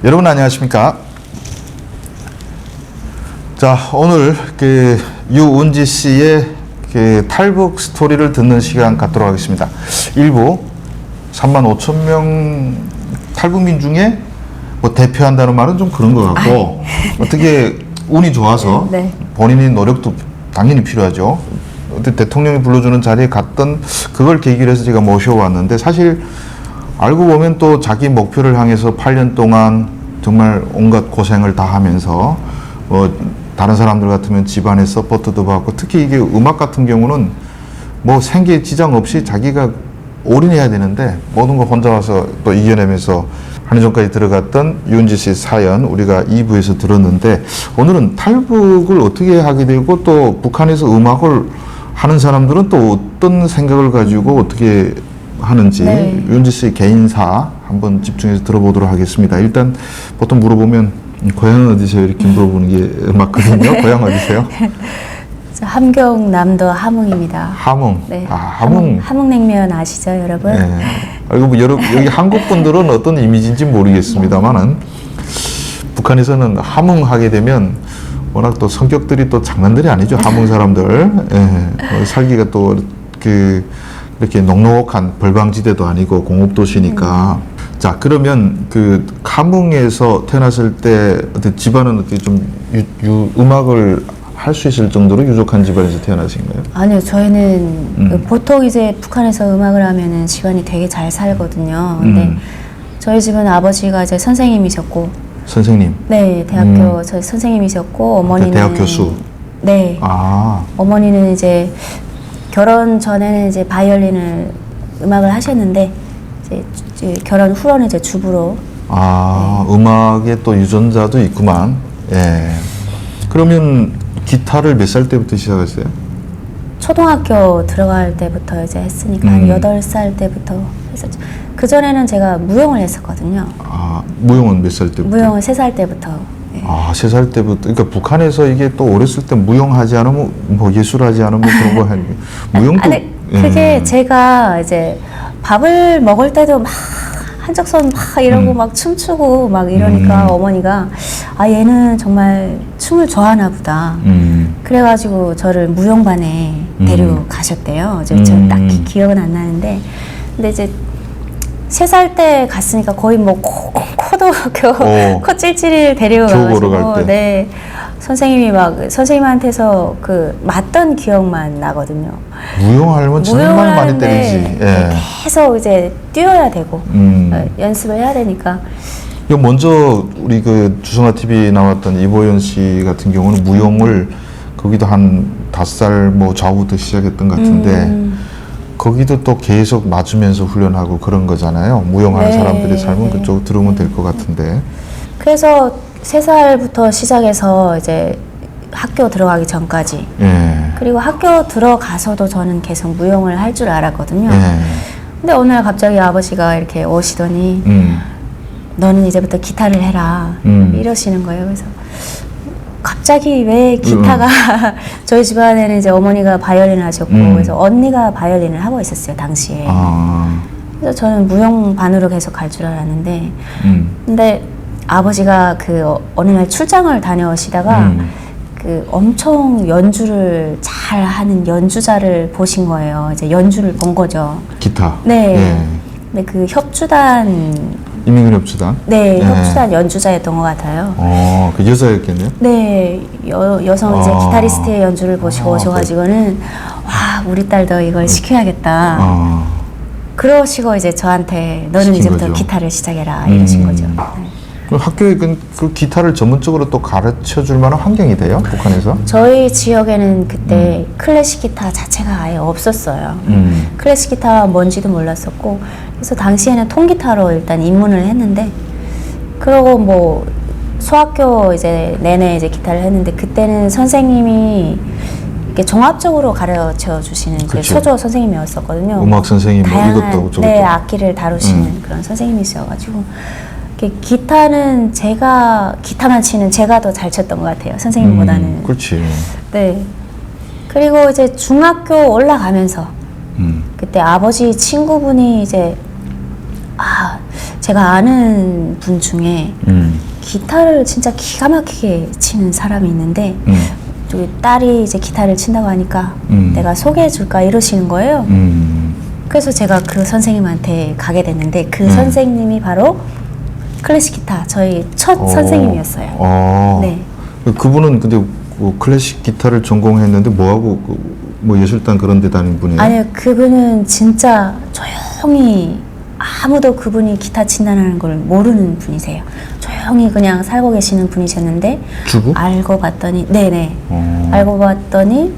여러분 안녕하십니까? 자, 오늘 유은지 씨의 탈북 스토리를 듣는 시간 갖도록 하겠습니다. 일부 35,000명 탈북민 중에 뭐 대표한다는 말은 좀 그런 것 같고 어떻게 운이 좋아서 네. 본인의 노력도 당연히 필요하죠. 대통령이 불러주는 자리에 갔던 그걸 계기로 해서 제가 모셔왔는데 사실 알고 보면 또 자기 목표를 향해서 8년 동안 정말 온갖 고생을 다 하면서 다른 사람들 같으면 집안의 서포트도 받고 특히 이게 음악 같은 경우는 뭐 생계에 지장 없이 자기가 올인해야 되는데 모든 걸 혼자 와서 또 이겨내면서 하는 전까지 들어갔던 유은지 씨 사연 우리가 2부에서 들었는데 오늘은 탈북을 어떻게 하게 되고 또 북한에서 음악을 하는 사람들은 또 어떤 생각을 가지고 어떻게 하는지 네. 유은지 씨의 개인사 한번 집중해서 들어보도록 하겠습니다. 일단 보통 물어보면 고향은 어디세요? 이렇게 물어보는 게 맞거든요. 고향 어디세요? 함경남도 함흥입니다. 함흥. 네. 아, 함흥. 함흥냉면 아시죠, 여러분? 네. 그리고 뭐 여기 한국 분들은 어떤 이미지인지 모르겠습니다만은 북한에서는 함흥 하게 되면 워낙 또 성격들이 또 장난들이 아니죠. 함흥 사람들. 예. 살기가 또 이렇게 녹록한 벌방지대도 아니고 공업도시니까. 자, 그러면 함흥에서 태어났을 때 어떻게 집안은 어떻게 좀 음악을 할 수 있을 정도로 유족한 집안에서 태어나신 거예요? 아니요, 저희는 보통 이제 북한에서 음악을 하면은 집안이 되게 잘 살거든요. 근데 저희 집은 아버지가 이제 선생님이셨고. 선생님? 네, 대학교 저희 선생님이셨고 어머니는 대학 교수? 네. 아. 어머니는 이제 결혼 전에는 이제 바이올린을 음악을 하셨는데 이제 결혼 후로는 이제 주부로. 아, 네. 음악에 또 유전자도 있구만. 예. 그러면 기타를 몇 살 때부터 시작했어요? 초등학교 들어갈 때부터 이제 했으니까 한 8살 때부터 했었죠. 그전에는 제가 무용을 했었거든요. 아, 무용은 몇 살 때부터? 무용은 3살 때부터. 네. 아, 3살 때부터. 그러니까 북한에서 이게 또 어렸을 때 무용하지 않으면 뭐 예술하지 않으면 그런 거 하는 무용도. 아니, 그게 제가 이제 밥을 먹을 때도 막 한적선 막 이러고 막 춤추고 막 이러니까 어머니가 아, 얘는 정말 춤을 좋아하나 보다. 그래가지고 저를 무용반에 데려가셨대요. 저는 딱히 기억은 안 나는데. 근데 이제 3살 때 갔으니까 거의 뭐 코도 코 찔찔이를 데려가가지고 네. 선생님한테서 맞던 기억만 나거든요. 무용하려면 정말 많이 때리지. 예. 계속 이제 뛰어야 되고 연습을 해야 되니까. 먼저 우리 주성아 TV 나왔던 이보연 씨 같은 경우는 무용을 거기도 한 5살 뭐 좌우부터 시작했던 것 같은데 거기도 또 계속 맞으면서 훈련하고 그런 거잖아요. 무용하는 네. 사람들의 삶은 그쪽 들으면 될 것 같은데. 그래서 3살부터 시작해서 이제 학교 들어가기 전까지. 예. 그리고 학교 들어가서도 저는 계속 무용을 할 줄 알았거든요. 예. 근데 어느 날 갑자기 아버지가 이렇게 오시더니 너는 이제부터 기타를 해라 이러시는 거예요. 그래서 갑자기 왜 기타가 저희 집안에는 이제 어머니가 바이올린을 하셨고 그래서 언니가 바이올린을 하고 있었어요, 당시에. 그래서 저는 무용반으로 계속 갈 줄 알았는데 근데 아버지가 어느 날 출장을 다녀오시다가 엄청 연주를 잘 하는 연주자를 보신 거예요. 이제 연주를 본 거죠. 기타. 네. 예. 근데 협주단. 인민군 협주단. 네, 협주단 연주자였던 것 같아요. 그 여자였겠네요. 네, 여성 이제 기타리스트의 연주를 보시고 오셔가지고는 와, 우리 딸도 이걸 시켜야겠다. 그러시고 이제 저한테 너는 이제부터 거죠. 기타를 시작해라 이러신 거죠. 네. 학교에 그 기타를 전문적으로 또 가르쳐 줄 만한 환경이 돼요? 북한에서? 저희 지역에는 그때 클래식 기타 자체가 아예 없었어요. 클래식 기타가 뭔지도 몰랐었고 그래서 당시에는 통기타로 일단 입문을 했는데 그러고 뭐 소학교 이제 내내 이제 기타를 했는데 그때는 선생님이 이렇게 종합적으로 가르쳐 주시는 소조 선생님이었었거든요. 음악 선생님 뭐 다양한 이것도 저것도. 네, 악기를 다루시는 그런 선생님이셔가지고 기타는 제가 기타만 치는 제가 더 잘 쳤던 것 같아요. 선생님보다는. 그렇지. 네. 그리고 이제 중학교 올라가면서 그때 아버지 친구분이 이제 제가 아는 분 중에 기타를 진짜 기가 막히게 치는 사람이 있는데 저기 딸이 이제 기타를 친다고 하니까 내가 소개해 줄까 이러시는 거예요. 그래서 제가 그 선생님한테 가게 됐는데 그 선생님이 바로 클래식 기타 저희 첫 선생님이었어요. 네. 그분은 근데 그 클래식 기타를 전공했는데 뭐하고 뭐 예술단 그런 데 다닌 분이에요? 아니요, 그분은 진짜 조용히 아무도 그분이 기타 친다는 걸 모르는 분이세요. 조용히 그냥 살고 계시는 분이셨는데 주부? 알고 봤더니 네네 알고 봤더니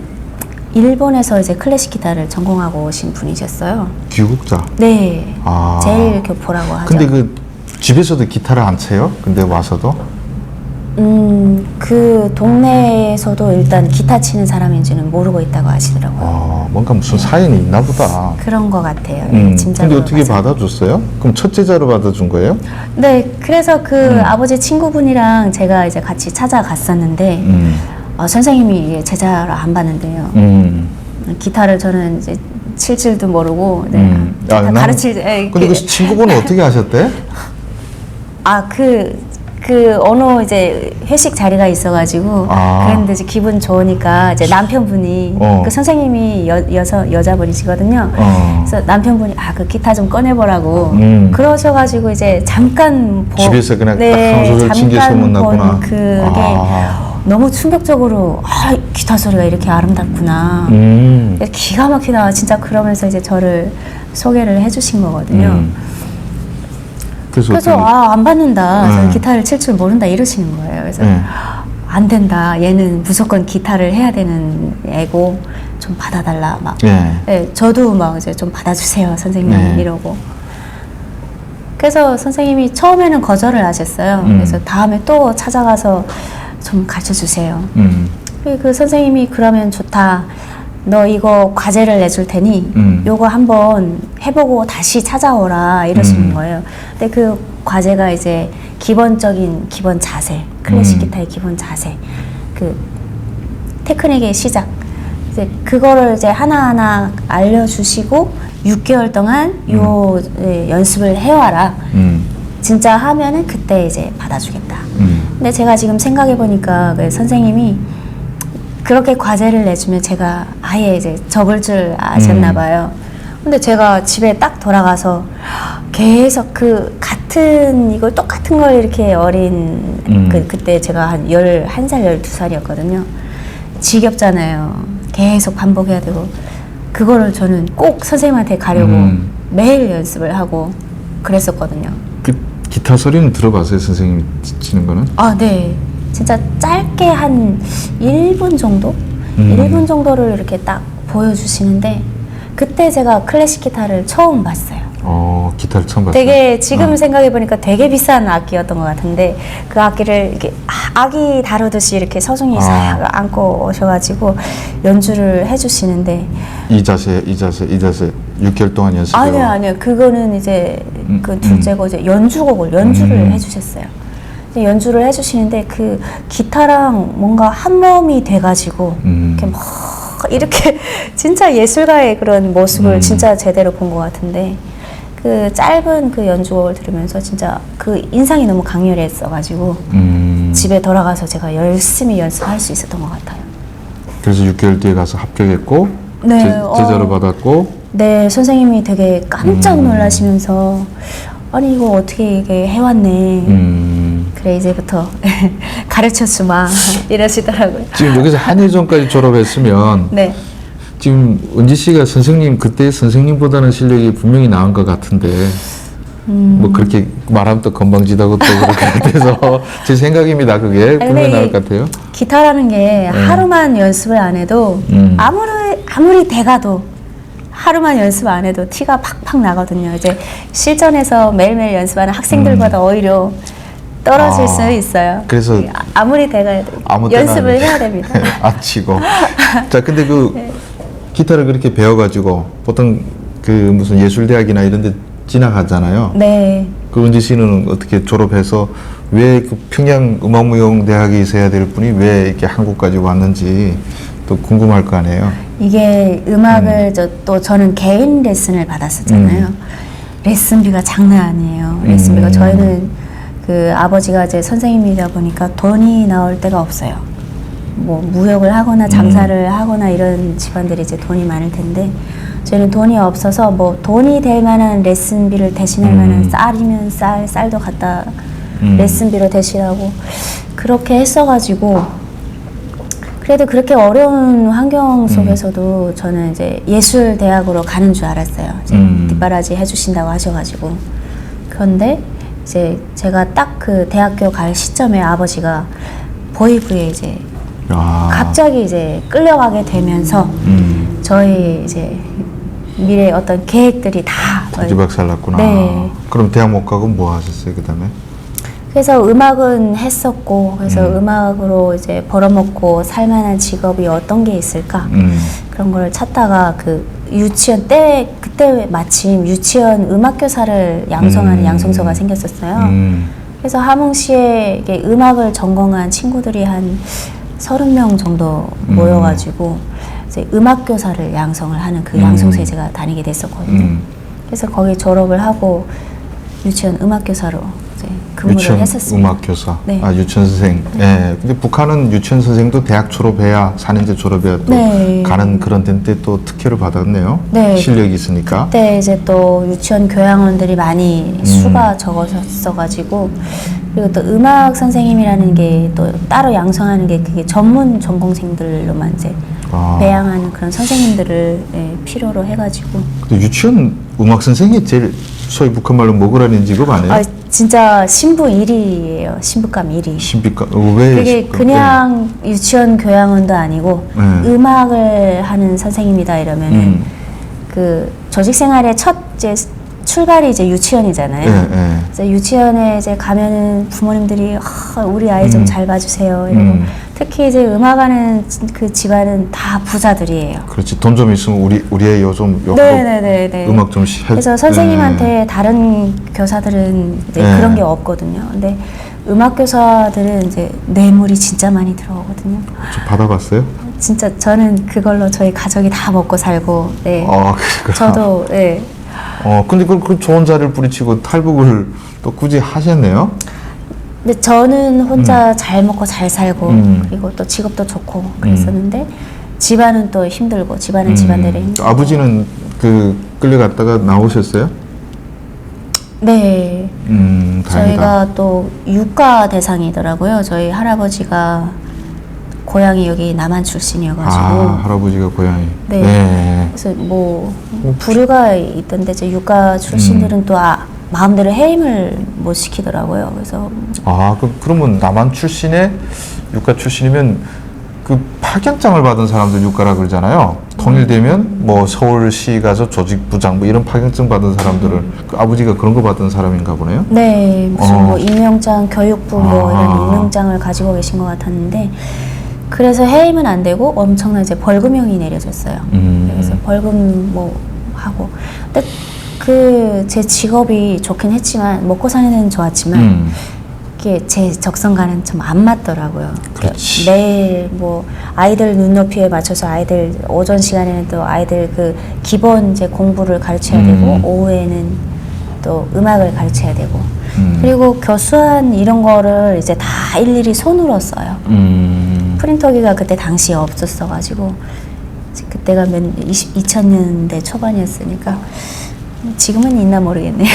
일본에서 이제 클래식 기타를 전공하고 오신 분이셨어요. 귀국자? 네. 제일 교포라고 하죠. 근데 그 집에서도 기타를 안 쳐요? 근데 와서도? 그 동네에서도 일단 기타 치는 사람인지는 모르고 있다고 하시더라고요. 뭔가 무슨 사연이 있나 보다. 그런 것 같아요. 근데 어떻게 받아줬어요? 그럼 첫째자로 받아준 거예요? 네, 그래서 그 아버지 친구분이랑 제가 이제 같이 찾아갔었는데 선생님이 제자로 안 받는데요. 기타를 저는 이제 칠 줄도 모르고 가르칠 때. 근데 그 친구분은 어떻게 하셨대? 그 어느 이제 회식 자리가 있어가지고 그랬는데 이제 기분 좋으니까 이제 남편분이 그 선생님이 여자분이시거든요. 그래서 남편분이 그 기타 좀 꺼내보라고 그러셔가지고 이제 잠깐 집에서 그냥 딱 한 소절 친 게 소문났구나. 그게 너무 충격적으로 기타 소리가 이렇게 아름답구나. 기가 막히다 진짜 그러면서 이제 저를 소개를 해주신 거거든요. 그래서 안 받는다. 저는 기타를 칠 줄 모른다 이러시는 거예요. 그래서 안 된다. 얘는 무조건 기타를 해야 되는 애고 좀 받아달라. 막. 네, 저도 막 이제 좀 받아주세요, 선생님 이러고. 그래서 선생님이 처음에는 거절을 하셨어요. 그래서 다음에 또 찾아가서 좀 가르쳐 주세요. 그 선생님이 그러면 좋다. 너 이거 과제를 내줄 테니 요거 한번 해보고 다시 찾아오라 이러시는 거예요. 근데 그 과제가 이제 기본적인 기본 자세, 클래식 기타의 기본 자세, 그 테크닉의 시작, 이제 그거를 이제 하나하나 알려주시고 6개월 동안 요 연습을 해와라. 진짜 하면은 그때 이제 받아주겠다. 근데 제가 지금 생각해 보니까 그 선생님이 그렇게 과제를 내주면 제가 아예 이제 접을 줄 아셨나 봐요. 근데 제가 집에 딱 돌아가서 계속 그 같은 이걸 똑같은 걸 이렇게 어린 그때 제가 한 11살, 12살이었거든요. 지겹잖아요. 계속 반복해야 되고 그거를 저는 꼭 선생님한테 가려고 매일 연습을 하고 그랬었거든요. 그 기타 소리는 들어봤어요, 선생님이 치는 거는? 네. 진짜 짧게 한 1분 정도? 1분 정도를 이렇게 딱 보여주시는데 그때 제가 클래식 기타를 처음 봤어요. 기타를 처음 봤어요? 되게 지금 생각해보니까 되게 비싼 악기였던 것 같은데 그 악기를 이렇게 아기 다루듯이 이렇게 서중히 싹 안고 오셔가지고 연주를 해주시는데 이 자세 6개월 동안 연습해요? 아니요. 그거는 이제 그 둘째고 이제 연주를 해주셨어요. 연주를 해주시는데 그 기타랑 뭔가 한 몸이 돼가지고 이렇게 막 이렇게 진짜 예술가의 그런 모습을 진짜 제대로 본 것 같은데 그 짧은 그 연주곡을 들으면서 진짜 그 인상이 너무 강렬했어가지고 집에 돌아가서 제가 열심히 연습할 수 있었던 것 같아요. 그래서 6개월 뒤에 가서 합격했고 제자로 받았고 네, 선생님이 되게 깜짝 놀라시면서 아니 이거 어떻게 이게 해왔네. 그래 이제부터 가르쳐주마 이러시더라고요. 지금 여기서 한예종까지 졸업했으면 네. 지금 은지 씨가 그때 선생님보다는 실력이 분명히 나은 것 같은데 뭐 그렇게 말하면 또 건방지다고 또 그렇게 돼서 제 생각입니다. 그게 분명히 나을 것 같아요. 기타라는 게 하루만 연습을 안 해도 아무리 대가도 하루만 연습 안 해도 티가 팍팍 나거든요. 이제 실전에서 매일매일 연습하는 학생들보다 오히려 떨어질 수 있어요. 그래서 아무리 대가도 연습을 해야 됩니다. 안 치고. 자, 근데 기타를 그렇게 배워가지고 보통 그 무슨 예술대학이나 이런 데 지나가잖아요. 네. 그 은지 씨는 어떻게 졸업해서 왜 그 평양 음악무용대학에 있어야 될 분이 왜 이렇게 한국까지 왔는지 또 궁금할 거 아니에요. 이게 음악을 또 저는 개인 레슨을 받았었잖아요. 레슨비가 장난 아니에요. 레슨비가 저희는 그 아버지가 이제 선생님이다 보니까 돈이 나올 데가 없어요. 뭐 무역을 하거나 장사를 하거나 이런 집안들이 이제 돈이 많을 텐데 저희는 돈이 없어서 뭐 돈이 될 만한 레슨비를 대신할 만한 쌀이면 쌀도 갖다 레슨비로 대신하고 그렇게 했어가지고 그래도 그렇게 어려운 환경 속에서도 저는 이제 예술 대학으로 가는 줄 알았어요. 이제 뒷바라지 해주신다고 하셔가지고 그런데 이제 제가 딱 그 대학교 갈 시점에 아버지가 보이부에 이제 갑자기 이제 끌려가게 되면서 저희 이제 미래 어떤 계획들이 다 뒤집박살 났구나. 네. 그럼 대학 못 가고 뭐 하셨어요 그 다음에? 그래서 음악은 했었고 그래서 음악으로 이제 벌어먹고 살만한 직업이 어떤 게 있을까 그런 걸 찾다가 그 유치원 때 그때 마침 유치원 음악교사를 양성하는 양성소가 생겼었어요. 그래서 함흥시에 이게 음악을 전공한 친구들이 한 30명 정도 모여가지고 이제 음악교사를 양성을 하는 그 양성소에 제가 다니게 됐었거든요. 그래서 거기 졸업을 하고 유치원 음악교사로 이제 근무를 유치원 했었습니다. 음악교사. 네. 아 유치원 선생. 예. 근데 북한은 유치원 선생도 대학 졸업해야 4년제 졸업해야 또 네. 가는 그런 데인데 또 특혜를 받았네요. 네. 실력이 있으니까. 그때 이제 또 유치원 교양원들이 많이 수가 적었어가지고 그리고 또 음악 선생님이라는 게 또 따로 양성하는 게 그게 전문 전공생들로만 이제 배양하는 그런 선생님들을 필요로 해가지고. 근데 유치원 음악 선생이 제일 소위 북한 말로 먹으라는 직업 아니에요? 아 진짜 신부 1위예요. 신부감 1위. 신비감. 왜? 그게 그냥 유치원 교양원도 아니고 음악을 하는 선생님이다 이러면은 그 조직 생활의 첫 이제 출발이 이제 유치원이잖아요. 그래서 유치원에 이제 가면은 부모님들이 우리 아이 좀 잘 봐주세요 이러고 특히 이제 음악하는 그 집안은 다 부자들이에요. 그렇지. 돈 좀 있으면 우리 애 요즘 네네네. 음악 좀 해. 그래서 선생님한테 다른 교사들은 이제 그런 게 없거든요. 근데 음악 교사들은 이제 뇌물이 진짜 많이 들어오거든요. 좀 받아봤어요? 진짜 저는 그걸로 저희 가족이 다 먹고 살고. 네. 그러니까. 저도 네. 근데 그 좋은 자리를 뿌리치고 탈북을 또 굳이 하셨네요? 근데 저는 혼자 잘 먹고 잘 살고 그리고 또 직업도 좋고 그랬었는데 집안은 또 힘들고 집안은 집안대로 힘들고. 아버지는 그 끌려갔다가 나오셨어요? 네. 다행이다. 저희가 또 유가 대상이더라고요. 저희 할아버지가 고향이 여기 남한 출신이어가지고. 할아버지가 고향이. 네. 그래서 뭐 부류가 있던데 이제 유가 출신들은 또 마음대로 해임을 못 시키더라고요. 그래서 그러면 남한 출신의 유가 출신이면 그 파견장을 받은 사람들 유가라 그러잖아요. 통일되면 뭐 서울시 가서 조직부장 뭐 이런 파견증 받은 사람들을 그 아버지가 그런 거 받은 사람인가 보네요. 네, 무슨 뭐 임명장, 교육부 뭐 이런 임명장을 가지고 계신 것 같았는데 그래서 해임은 안 되고 엄청난 이제 벌금형이 내려졌어요. 그래서 벌금 뭐 하고 근데 그 제 직업이 좋긴 했지만 먹고 사는 데는 좋았지만 이게 제 적성과는 좀 안 맞더라고요. 그렇지. 매일 뭐 아이들 눈높이에 맞춰서 아이들 오전 시간에는 또 아이들 그 기본 이제 공부를 가르쳐야 되고 오후에는 또 음악을 가르쳐야 되고 그리고 교수한 이런 거를 이제 다 일일이 손으로 써요. 프린터기가 그때 당시에 없었어가지고 그때가 2000년대 초반이었으니까 지금은 있나 모르겠네요.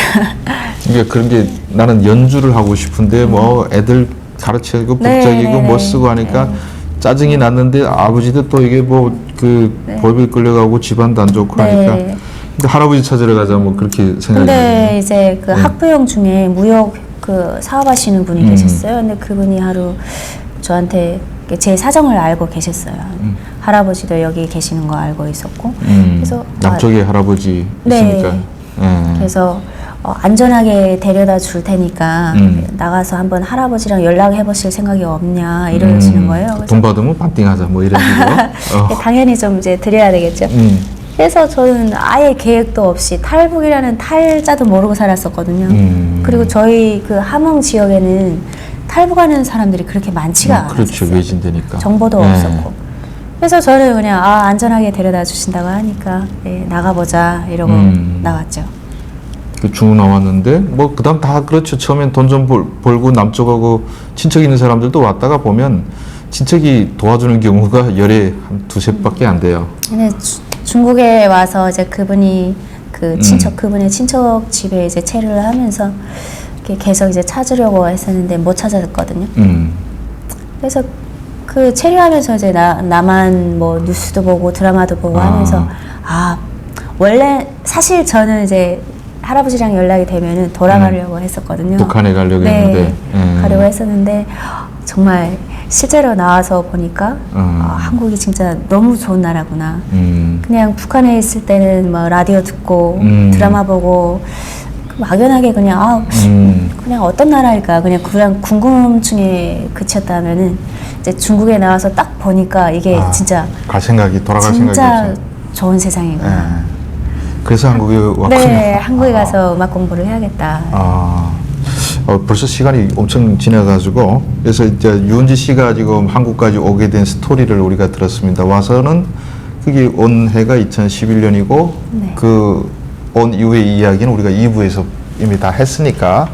이게 그런 게 나는 연주를 하고 싶은데 뭐 애들 가르치고 북적이고 뭐 쓰고 하니까 짜증이 났는데 아버지도 또 이게 뭐 그 법에 끌려가고 집안도 안 좋고 하니까 근데 할아버지 찾으러 가자 뭐 그렇게 생각이 근데 이제 그 학부형 중에 무역 그 사업하시는 분이 계셨어요. 근데 그분이 하루 저한테 제 사정을 알고 계셨어요. 할아버지도 여기 계시는 거 알고 있었고 그래서 남쪽에 할아버지 있으니까 그래서 안전하게 데려다 줄 테니까 나가서 한번 할아버지랑 연락해 보실 생각이 없냐 이러시는 거예요. 돈 받으면 반띵하자 뭐 이런 식으로. 당연히 좀 이제 드려야 되겠죠. 그래서 저는 아예 계획도 없이 탈북이라는 탈자도 모르고 살았었거든요. 그리고 저희 그 함흥 지역에는 탈북하는 사람들이 그렇게 많지가 않았어요. 그렇죠. 외진되니까. 정보도 없었고. 그래서 저는 그냥 안전하게 데려다 주신다고 하니까 나가보자 이러고 나왔죠. 쭉 나왔는데 뭐 그다음 다 그렇죠. 처음엔 돈 좀 벌고 남쪽하고 친척 있는 사람들도 왔다가 보면 친척이 도와주는 경우가 열에 한 두세 밖에 안 돼요. 근데 중국에 와서 이제 그분이 그분의 친척 집에 이제 체류를 하면서 이렇게 계속 이제 찾으려고 했었는데 못 찾았거든요. 그래서 그 체류하면서 이제 나만 뭐 뉴스도 보고 드라마도 보고 하면서 원래 사실 저는 이제 할아버지랑 연락이 되면은 돌아가려고 했었거든요. 북한에 가려고 했는데. 가려고 했었는데 정말 실제로 나와서 보니까 한국이 진짜 너무 좋은 나라구나. 그냥 북한에 있을 때는 뭐 라디오 듣고 드라마 보고 막연하게 그냥 그냥 어떤 나라일까 그냥 궁금증에 그쳤다면은 이제 중국에 나와서 딱 보니까 이게 진짜 갈 생각이 돌아갈 생각이 진짜 좋은 세상이구나. 그래서 한국에 왔군요. 네, 한국에 가서 음악 공부를 해야겠다. 벌써 시간이 엄청 지나가지고 그래서 이제 유은지 씨가 지금 한국까지 오게 된 스토리를 우리가 들었습니다. 와서는 그게 온 해가 2011년이고 그 온 이후의 이야기는 우리가 2부에서 이미 다 했으니까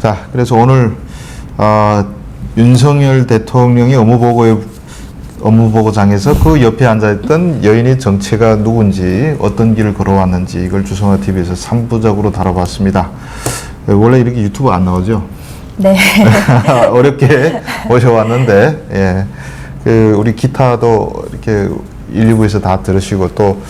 자 그래서 오늘 윤석열 대통령이 업무보고장에서 그 옆에 앉아있던 여인의 정체가 누군지 어떤 길을 걸어왔는지 이걸 주성아TV에서 3부작으로 다뤄봤습니다. 원래 이렇게 유튜브 안 나오죠? 네. 어렵게 모셔왔는데 우리 기타도 이렇게 1, 2부에서 다 들으시고 또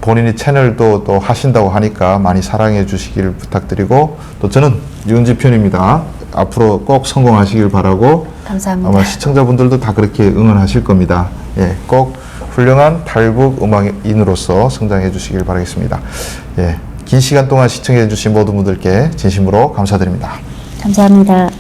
본인이 채널도 또 하신다고 하니까 많이 사랑해 주시길 부탁드리고 또 저는 유은지 편입니다. 앞으로 꼭 성공하시길 바라고 감사합니다. 아마 시청자분들도 다 그렇게 응원하실 겁니다. 꼭 훌륭한 탈북 음악인으로서 성장해 주시길 바라겠습니다. 긴 시간 동안 시청해 주신 모든 분들께 진심으로 감사드립니다. 감사합니다.